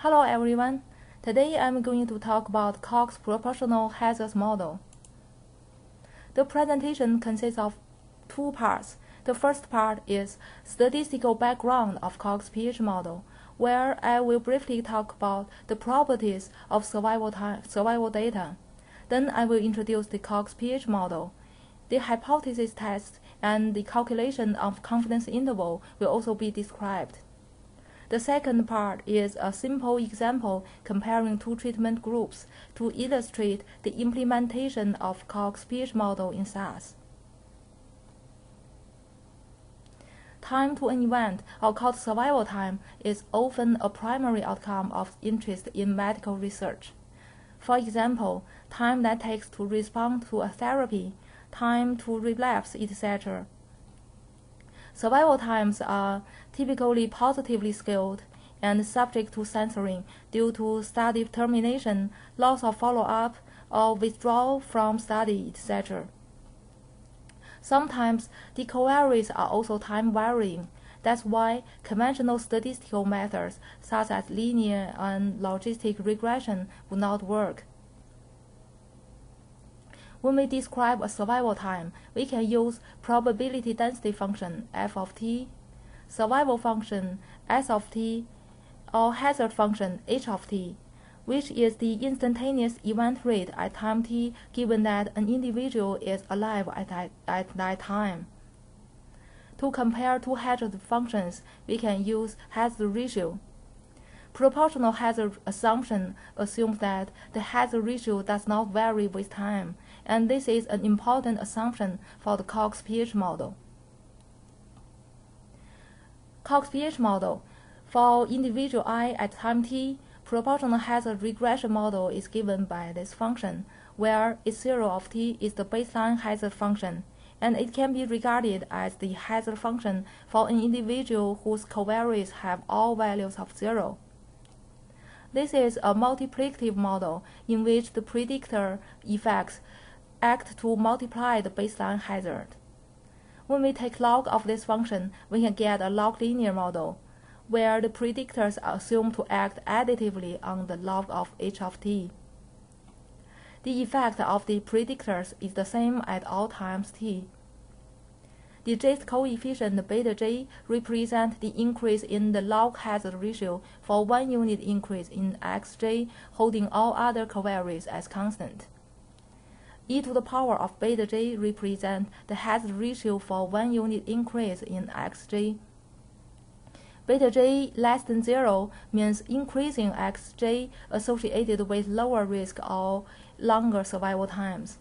Hello everyone. Today I'm going to talk about Cox proportional hazards model. The presentation consists of two parts. The first part is statistical background of Cox pH model, where I will briefly talk about the properties of survival data. Then I will introduce the Cox pH model. The hypothesis test and the calculation of confidence interval will also be described. The second part is a simple example comparing two treatment groups to illustrate the implementation of Cox pH model in SAS. Time to an event, or called survival time, is often a primary outcome of interest in medical research. For example, time that takes to respond to a therapy, time to relapse, etc. Survival times are typically positively scaled and subject to censoring due to study termination, loss of follow-up, or withdrawal from study, etc. Sometimes the covariates are also time-varying. That's why conventional statistical methods such as linear and logistic regression would not work. When we describe a survival time, we can use probability density function f of t, survival function s of t, or hazard function h of t, which is the instantaneous event rate at time t given that an individual is alive at that time. To compare two hazard functions, we can use hazard ratio. Proportional hazard assumption assumes that the hazard ratio does not vary with time, and this is an important assumption for the Cox pH model. Cox pH model. For individual I at time t, proportional hazard regression model is given by this function, where H0 of t is the baseline hazard function, and it can be regarded as the hazard function for an individual whose covariates have all values of 0. This is a multiplicative model in which the predictor effects act to multiply the baseline hazard. When we take log of this function, we can get a log linear model, where the predictors are assumed to act additively on the log of h of t. The effect of the predictors is the same at all times t. The J's coefficient beta j represents the increase in the log hazard ratio for 1 unit increase in xj, holding all other covariates as constant. E to the power of beta j represents the hazard ratio for 1 unit increase in xj. Beta j less than 0 means increasing xj associated with lower risk or longer survival times.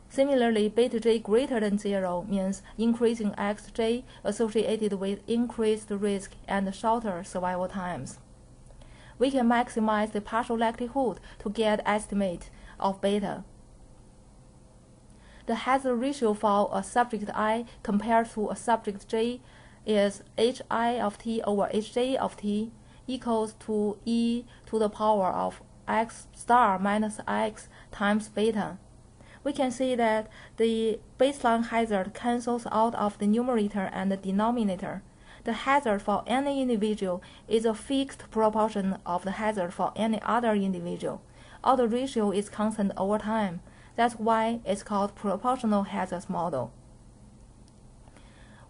Similarly, beta j greater than 0 means increasing xj associated with increased risk and shorter survival times. We can maximize the partial likelihood to get estimate of beta. The hazard ratio for a subject I compared to a subject j is hi of t over hj of t equals to e to the power of x star minus x times beta. We can see that the baseline hazard cancels out of the numerator and the denominator. The hazard for any individual is a fixed proportion of the hazard for any other individual, or the ratio is constant over time. That's why it's called proportional hazards model.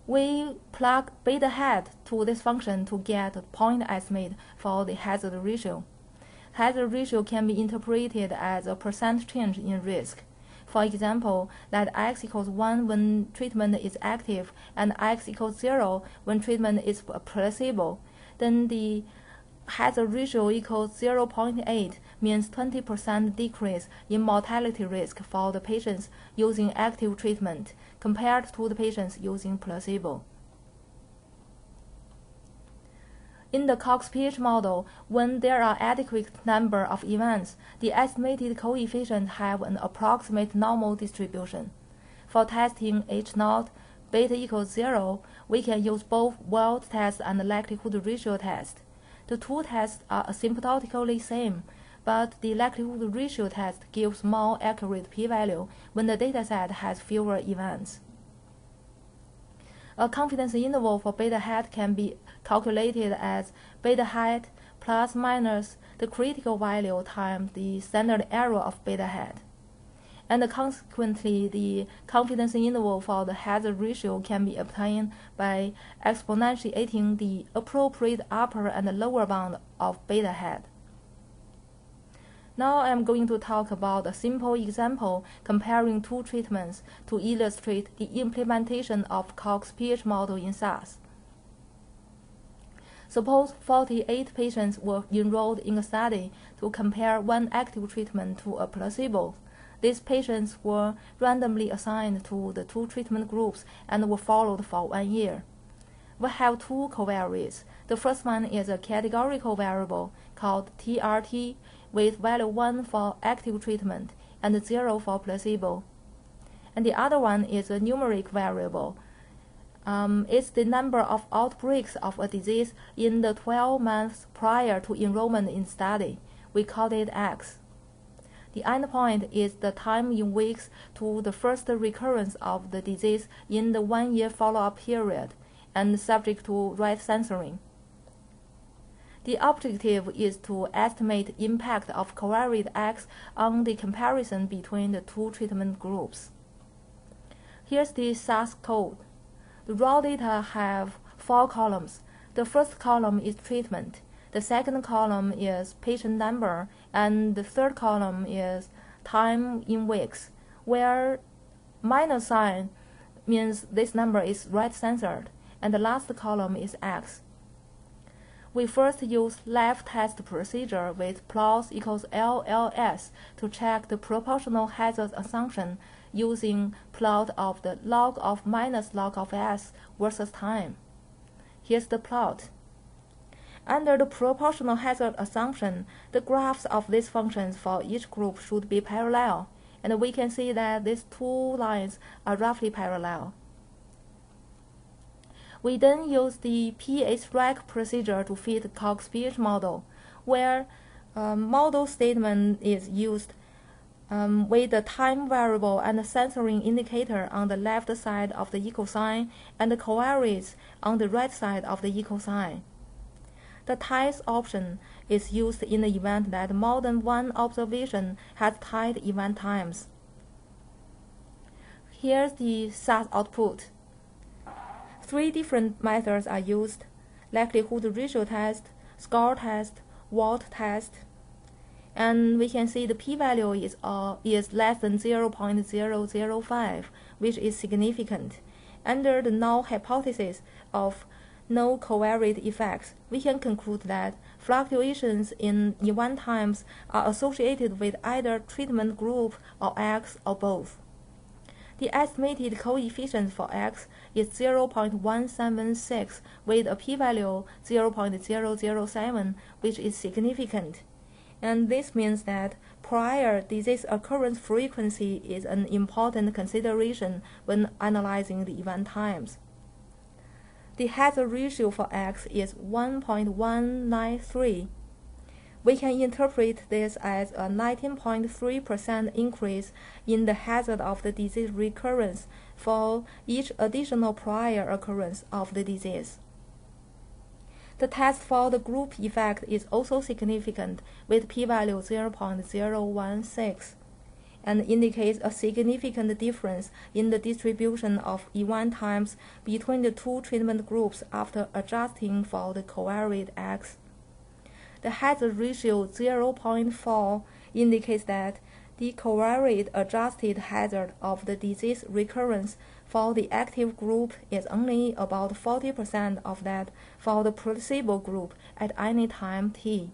We plug beta hat to this function to get a point estimate for the hazard ratio. Hazard ratio can be interpreted as a percent change in risk. For example, that x equals 1 when treatment is active and x equals 0 when treatment is placebo, then the hazard ratio equals 0.8 means 20% decrease in mortality risk for the patients using active treatment compared to the patients using placebo. In the Cox pH model, when there are adequate number of events, the estimated coefficients have an approximate normal distribution. For testing H0, beta equals 0, we can use both Wild test and likelihood ratio test. The two tests are asymptotically same, but the likelihood ratio test gives more accurate p-value when the dataset has fewer events. A confidence interval for beta hat can be calculated as beta hat plus minus the critical value times the standard error of beta hat. And consequently, the confidence interval for the hazard ratio can be obtained by exponentiating the appropriate upper and lower bound of beta hat. Now I'm going to talk about a simple example comparing two treatments to illustrate the implementation of Cox-PH model in SAS. Suppose 48 patients were enrolled in a study to compare one active treatment to a placebo. These patients were randomly assigned to the two treatment groups and were followed for 1 year. We have two covariates. The first one is a categorical variable called TRT with value 1 for active treatment and 0 for placebo. And the other one is a numeric variable. It's the number of outbreaks of a disease in the 12 months prior to enrollment in study. We call it X. The endpoint is the time in weeks to the first recurrence of the disease in the 1 year follow-up period and subject to right censoring. The objective is to estimate impact of covariate X on the comparison between the two treatment groups. Here's the SAS code. The raw data have 4 columns. The first column is treatment. The second column is patient number, and the third column is time in weeks, where minus sign means this number is right censored, and the last column is X. We first use left test procedure with plus equals LLS to check the proportional hazard assumption using plot of the log of minus log of S versus time. Here's the plot. Under the proportional hazard assumption, the graphs of these functions for each group should be parallel, and we can see that these two lines are roughly parallel. We then use the PH-REC procedure to fit the Cox-PH model, where model statement is used with the time variable and the censoring indicator on the left side of the equal sign and the covariates on the right side of the equal sign. The ties option is used in the event that more than one observation has tied event times. Here's the SAS output. 3 different methods are used: likelihood ratio test, score test, Walt test. And we can see the p-value is less than 0.005, which is significant. Under the null hypothesis of no covariate effects, we can conclude that fluctuations in event times are associated with either treatment group or X or both. The estimated coefficient for X is 0.176 with a p-value 0.007, which is significant. And this means that prior disease occurrence frequency is an important consideration when analyzing the event times. The hazard ratio for X is 1.193. We can interpret this as a 19.3% increase in the hazard of the disease recurrence for each additional prior occurrence of the disease. The test for the group effect is also significant with p-value 0.016 and indicates a significant difference in the distribution of event times between the two treatment groups after adjusting for the covariate X. The hazard ratio 0.4 indicates that the covariate adjusted hazard of the disease recurrence for the active group is only about 40% of that for the placebo group at any time t.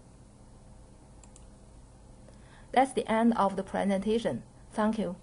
That's the end of the presentation. Thank you.